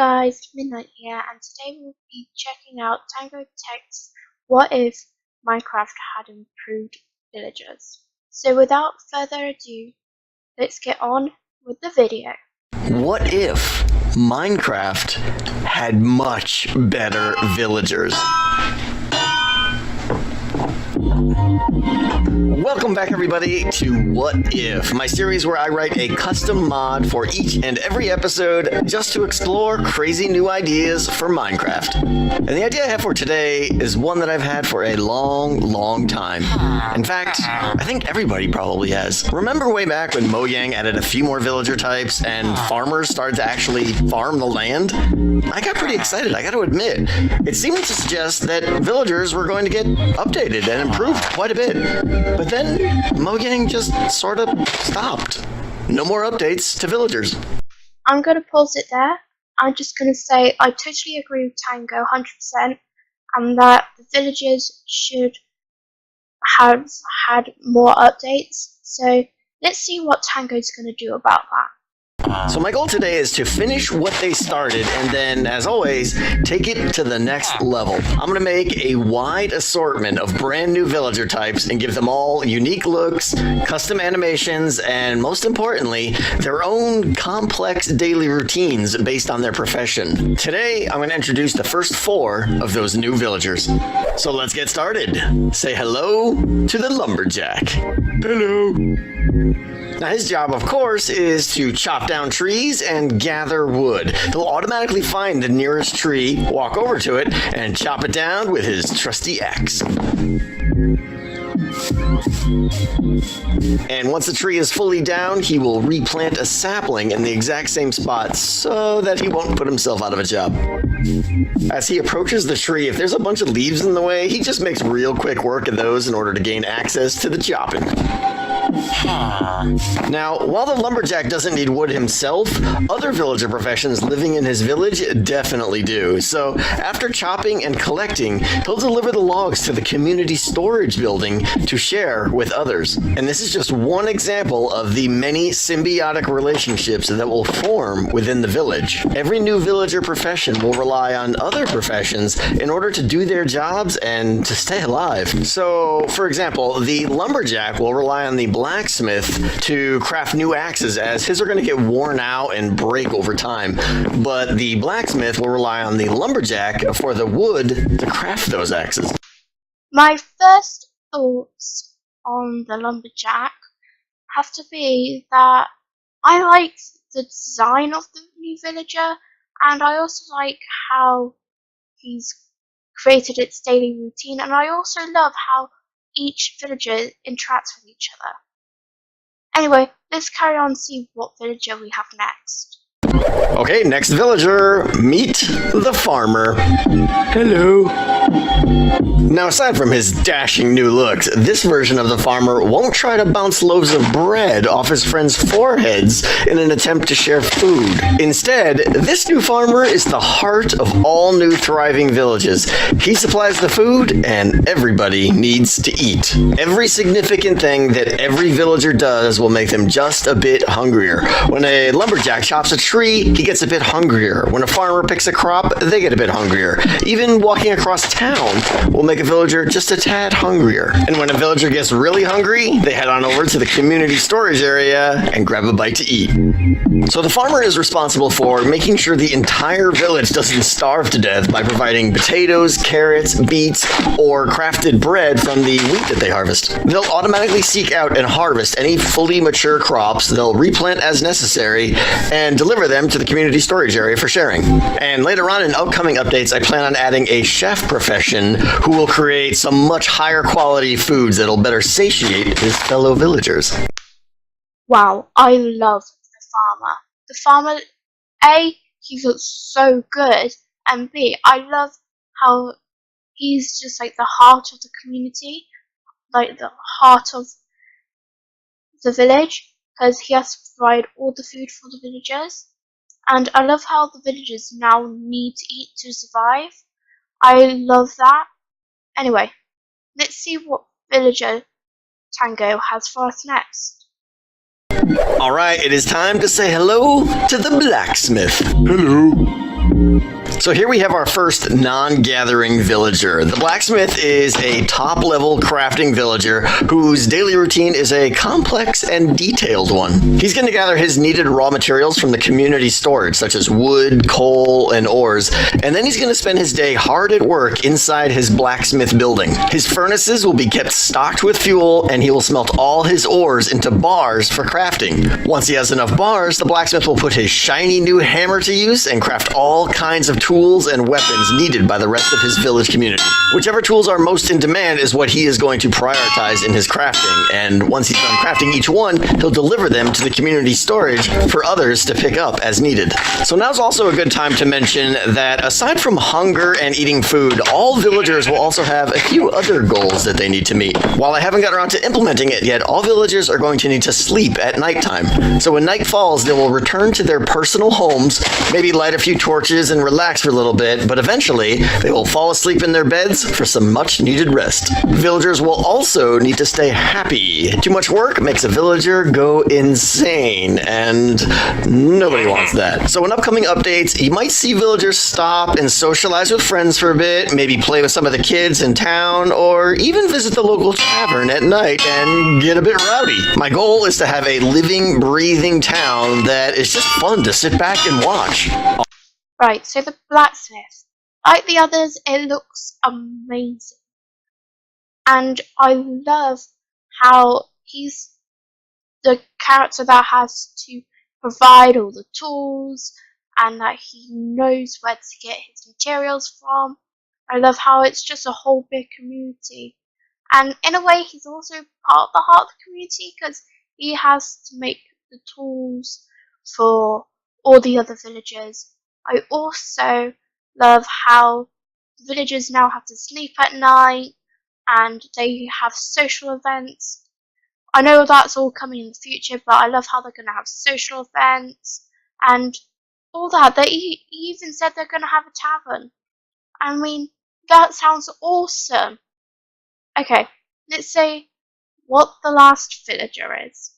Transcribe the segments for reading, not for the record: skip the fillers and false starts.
Guys, it's Midnight here, and today we'll be checking out Tango Tech's What If Minecraft Had Improved Villagers. So without further ado, let's get on with the video. What if Minecraft had much better villagers? Welcome back, everybody, to What If, my series where I write a custom mod for each and every episode just to explore crazy new ideas for Minecraft. And the idea I have for today is one that I've had for a long time. In fact, I think everybody probably has. Remember way back when Mojang added a few more villager types and farmers started to actually farm the land? I got pretty excited, I got to admit. It seemed to suggest that villagers were going to get updated and improved quite a bit. But then Mojang just sort of stopped. No more updates to villagers. I'm going to pause it there. I'm just going to say I totally agree with Tango 100%, and that the villagers should have had more updates. So let's see what Tango's going to do about that. So my goal today is to finish what they started and then, as always, take it to the next level. I'm going to make a wide assortment of brand new villager types and give them all unique looks, custom animations, and most importantly, their own complex daily routines based on their profession. Today, I'm going to introduce the first 4 of those new villagers. So let's get started. Say hello to the Lumberjack. Hello. Now his job, of course, is to chop down trees and gather wood. He'll automatically find the nearest tree, walk over to it, and chop it down with his trusty axe. And once the tree is fully down, he will replant a sapling in the exact same spot so that he won't put himself out of a job. As he approaches the tree, if there's a bunch of leaves in the way, he just makes real quick work of those in order to gain access to the chopping. Now, while the Lumberjack doesn't need wood himself, other villager professions living in his village definitely do. So, after chopping and collecting, he'll deliver the logs to the community storage building to share with others. And this is just one example of the many symbiotic relationships that will form within the village. Every new villager profession will rely on other professions in order to do their jobs and to stay alive. So, for example, the Lumberjack will rely on the Blacksmith to craft new axes, as his are going to get worn out and break over time. But the Blacksmith will rely on the Lumberjack for the wood to craft those axes. My first thoughts on the Lumberjack have to be that I like the design of the new villager, and I also like how he's created its daily routine, and I also love how each villager interacts with each other. Anyway, let's carry on and see what villager we have next. Okay, next villager, meet the farmer. Hello. Now, aside from his dashing new looks, this version of the farmer won't try to bounce loaves of bread off his friends' foreheads in an attempt to share food. Instead, this new farmer is the heart of all new thriving villages. He supplies the food, and everybody needs to eat. Every significant thing that every villager does will make them just a bit hungrier. When a lumberjack chops a tree, he gets a bit hungrier. When a farmer picks a crop, they get a bit hungrier. Even walking across town will make a villager just a tad hungrier. And when a villager gets really hungry, they head on over to the community storage area and grab a bite to eat. So the farmer is responsible for making sure the entire village doesn't starve to death by providing potatoes, carrots, beets, or crafted bread from the wheat that they harvest. They'll automatically seek out and harvest any fully mature crops, they'll replant as necessary, and deliver them to the community storage area for sharing. And later on in upcoming updates, I plan on adding a chef profession who will create some much higher quality foods that'll better satiate his fellow villagers. Wow, I love the farmer. The farmer, A, he looks so good, and B, I love how he's just like the heart of the community, like the heart of the village, because he has to provide all the food for the villagers. And I love how the villagers now need to eat to survive. I love that. Anyway, let's see what villager Tango has for us next. Alright, it is time to say hello to the Blacksmith. Hello. So here we have our first non-gathering villager. The blacksmith is a top-level crafting villager whose daily routine is a complex and detailed one. He's going to gather his needed raw materials from the community storage, such as wood, coal, and ores, and then he's going to spend his day hard at work inside his blacksmith building. His furnaces will be kept stocked with fuel, and he will smelt all his ores into bars for crafting. Once he has enough bars, the blacksmith will put his shiny new hammer to use and craft all kinds of tools and weapons needed by the rest of his village community. Whichever tools are most in demand is what he is going to prioritize in his crafting, and once he's done crafting each one, he'll deliver them to the community storage for others to pick up as needed. So now's also a good time to mention that aside from hunger and eating food, all villagers will also have a few other goals that they need to meet. While I haven't got around to implementing it yet, all villagers are going to need to sleep at nighttime. So when night falls, they will return to their personal homes, maybe light a few torches and relax for a little bit, but eventually they will fall asleep in their beds for some much needed rest. Villagers will also need to stay happy. Too much work makes a villager go insane, and nobody wants that. So in upcoming updates, you might see villagers stop and socialize with friends for a bit, maybe play with some of the kids in town, or even visit the local tavern at night and get a bit rowdy. My goal is to have a living, breathing town that is just fun to sit back and watch. Right, so the blacksmith, like the others, it looks amazing. And I love how he's the character that has to provide all the tools and that he knows where to get his materials from. I love how it's just a whole big community. And in a way, he's also part of the heart of the community because he has to make the tools for all the other villagers. I also love how villagers now have to sleep at night and they have social events. I know that's all coming in the future, but I love how they're going to have social events and all that. He even said they're going to have a tavern. I mean, that sounds awesome. Okay, let's say what the last villager is.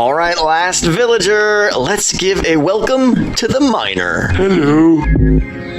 Alright, last villager, let's give a welcome to the miner. Hello.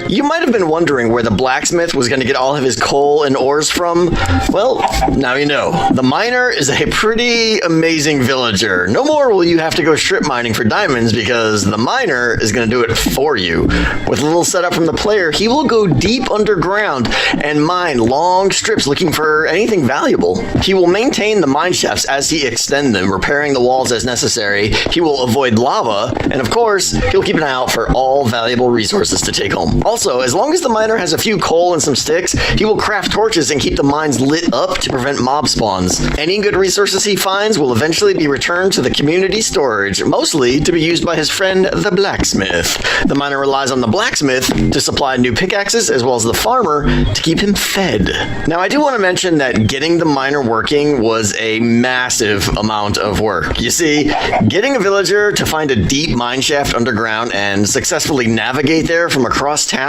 You might have been wondering where the blacksmith was going to get all of his coal and ores from. Well, now you know. The miner is a pretty amazing villager. No more will you have to go strip mining for diamonds because the miner is going to do it for you. With a little setup from the player, he will go deep underground and mine long strips looking for anything valuable. He will maintain the mine shafts as he extends them, repairing the walls as necessary. He will avoid lava, and of course, he'll keep an eye out for all valuable resources to take home. Also, as long as the miner has a few coal and some sticks, he will craft torches and keep the mines lit up to prevent mob spawns. Any good resources he finds will eventually be returned to the community storage, mostly to be used by his friend the blacksmith. The miner relies on the blacksmith to supply new pickaxes as well as the farmer to keep him fed. Now, I do want to mention that getting the miner working was a massive amount of work. You see, getting a villager to find a deep mine shaft underground and successfully navigate there from across town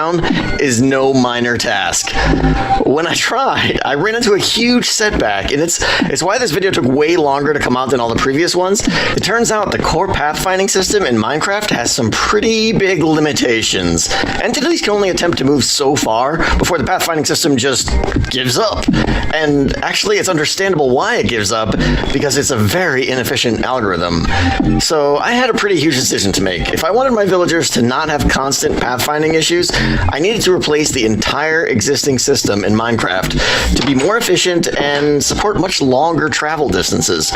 is no minor task. When I tried, I ran into a huge setback, and it's why this video took way longer to come out than all the previous ones. It turns out the core pathfinding system in Minecraft has some pretty big limitations. Entities can only attempt to move so far before the pathfinding system just gives up. And actually, it's understandable why it gives up, because it's a very inefficient algorithm. So I had a pretty huge decision to make. If I wanted my villagers to not have constant pathfinding issues, I needed to replace the entire existing system in Minecraft to be more efficient and support much longer travel distances.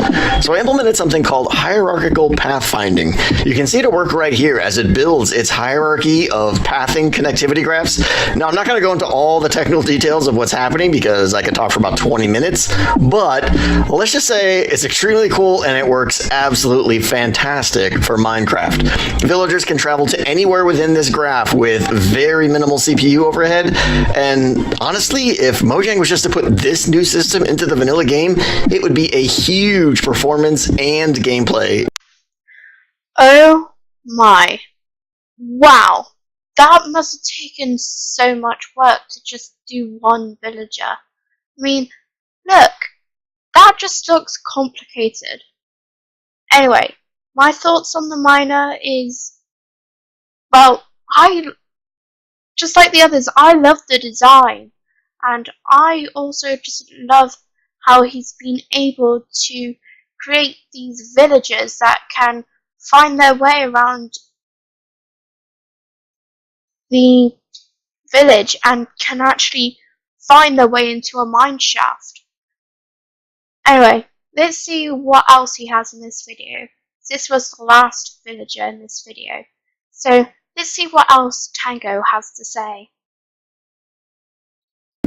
So I implemented something called hierarchical pathfinding. You can see it at work right here as it builds its hierarchy of pathing connectivity graphs. Now, I'm not going to go into all the technical details of what's happening because I could talk for about 20 minutes, but let's just say it's extremely cool and it works absolutely fantastic for Minecraft. Villagers can travel to anywhere within this graph with very minimal CPU overhead, and honestly, if Mojang was just to put this new system into the vanilla game, it would be a huge performance and gameplay. Oh my. Wow. That must have taken so much work to just do one villager. I mean, look, that just looks complicated. Anyway, my thoughts on the miner is, well, I just like the others, I love the design, and I also just love how he's been able to create these villagers that can find their way around the village and can actually find their way into a mine shaft. Anyway, let's see what else he has in this video. This was the last villager in this video. So let's see what else Tango has to say.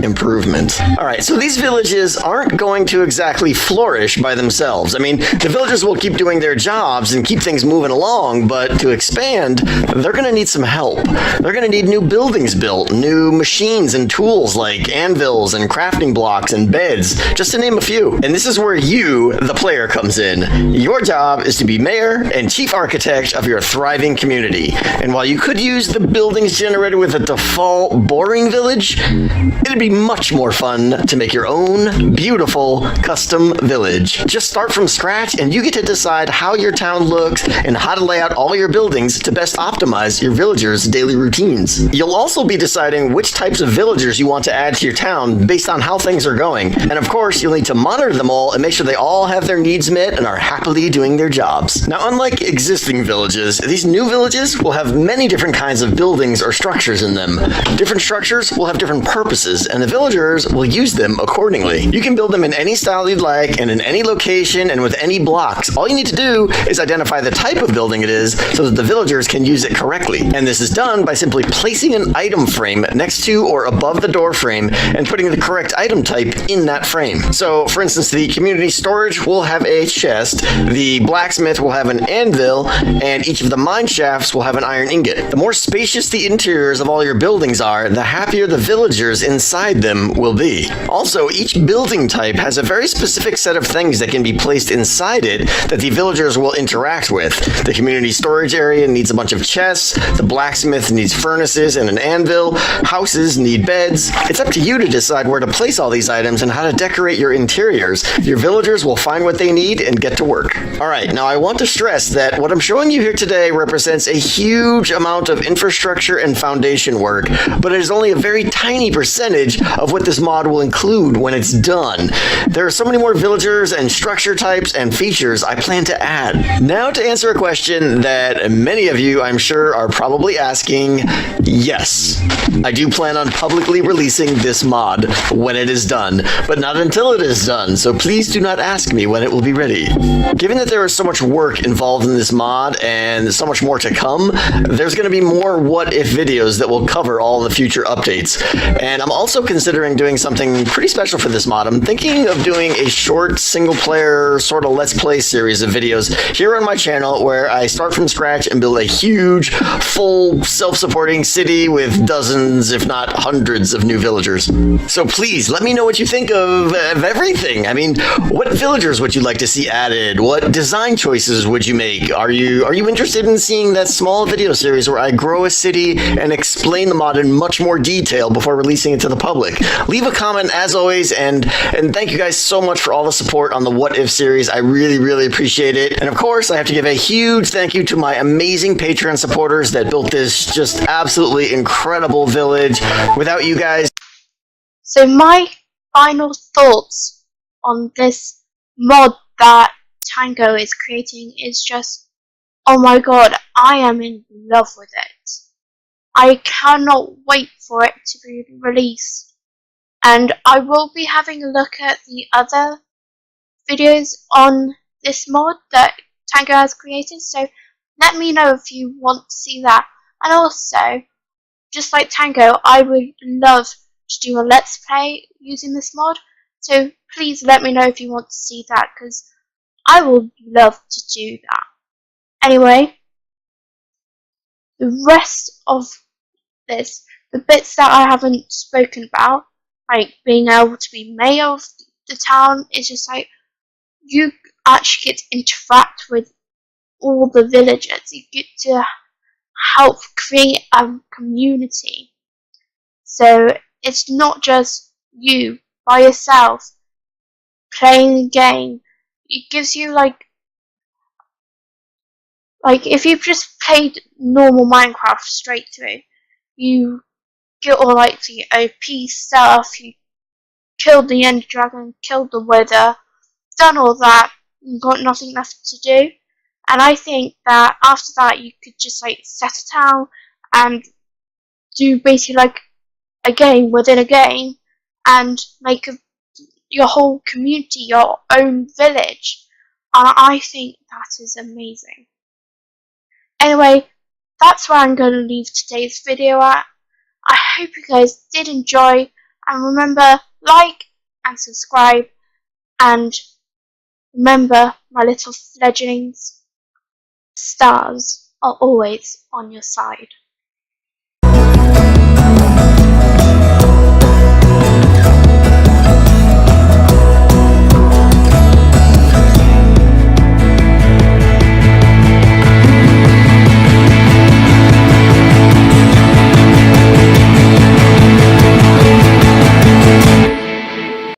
Improvement. Alright, so these villages aren't going to exactly flourish by themselves. I mean, the villagers will keep doing their jobs and keep things moving along, but to expand, they're going to need some help. They're going to need new buildings built, new machines and tools like anvils and crafting blocks and beds, just to name a few. And this is where you, the player, comes in. Your job is to be mayor and chief architect of your thriving community. And while you could use the buildings generated with a default boring village, it'd be much more fun to make your own beautiful custom village. Just start from scratch and you get to decide how your town looks and how to lay out all your buildings to best optimize your villagers' daily routines. You'll also be deciding which types of villagers you want to add to your town based on how things are going. And of course, you'll need to monitor them all and make sure they all have their needs met and are happily doing their jobs. Now, unlike existing villages, these new villages will have many different kinds of buildings or structures in them. Different structures will have different purposes, and the villagers will use them accordingly. You can build them in any style you'd like and in any location and with any blocks. All you need to do is identify the type of building it is so that the villagers can use it correctly. And this is done by simply placing an item frame next to or above the door frame and putting the correct item type in that frame. So, for instance, the community storage will have a chest, the blacksmith will have an anvil, and each of the mine shafts will have an iron ingot. The more spacious the interiors of all your buildings are, the happier the villagers inside them will be. Also, each building type has a very specific set of things that can be placed inside it that the villagers will interact with. The community storage area needs a bunch of chests, the blacksmith needs furnaces and an anvil, houses need beds. It's up to you to decide where to place all these items and how to decorate your interiors. Your villagers will find what they need and get to work. Alright, now I want to stress that what I'm showing you here today represents a huge amount of infrastructure and foundation work, but it is only a very tiny percentage of what this mod will include when it's done. There are so many more villagers and structure types and features I plan to add. Now to answer a question that many of you, I'm sure, are probably asking, yes, I do plan on publicly releasing this mod when it is done, but not until it is done, so please do not ask me when it will be ready. Given that there is so much work involved in this mod and so much more to come, there's going to be more what-if videos that will cover all the future updates. And I'm also considering doing something pretty special for this mod. I'm thinking of doing a short single-player sort of Let's Play series of videos here on my channel where I start from scratch and build a huge, full, self-supporting city with dozens, if not hundreds, of new villagers. So please, let me know what you think of everything. I mean, what villagers would you like to see added? What design choices would you make? Are you interested in seeing that small video series where I grow a city and explain the mod in much more detail before releasing it to the public? Leave a comment as always, and thank you guys so much for all the support on the What If series. I really, really appreciate it. And of course, I have to give a huge thank you to my amazing Patreon supporters that built this just absolutely incredible village. Without you guys... So my final thoughts on this mod that Tango is creating is just, oh my god, I am in love with it. I cannot wait for it to be released. And I will be having a look at the other videos on this mod that Tango has created, so let me know if you want to see that. And also, just like Tango, I would love to do a Let's Play using this mod, so please let me know if you want to see that, because I would love to do that. Anyway, the rest of this, the bits that I haven't spoken about, like being able to be mayor of the town, is just like you actually get to interact with all the villagers. You get to help create a community. So it's not just you by yourself playing the game. It gives you like if you've just played normal Minecraft straight through, you get all like the OP stuff. You killed the Ender Dragon, killed the Wither, done all that, and got nothing left to do. And I think that after that you could just like set a town and do basically like a game within a game and make your whole community your own village. And I think that is amazing. Anyway, that's where I'm going to leave today's video at. I hope you guys did enjoy, and remember, like and subscribe, and remember, my little fledglings, stars are always on your side.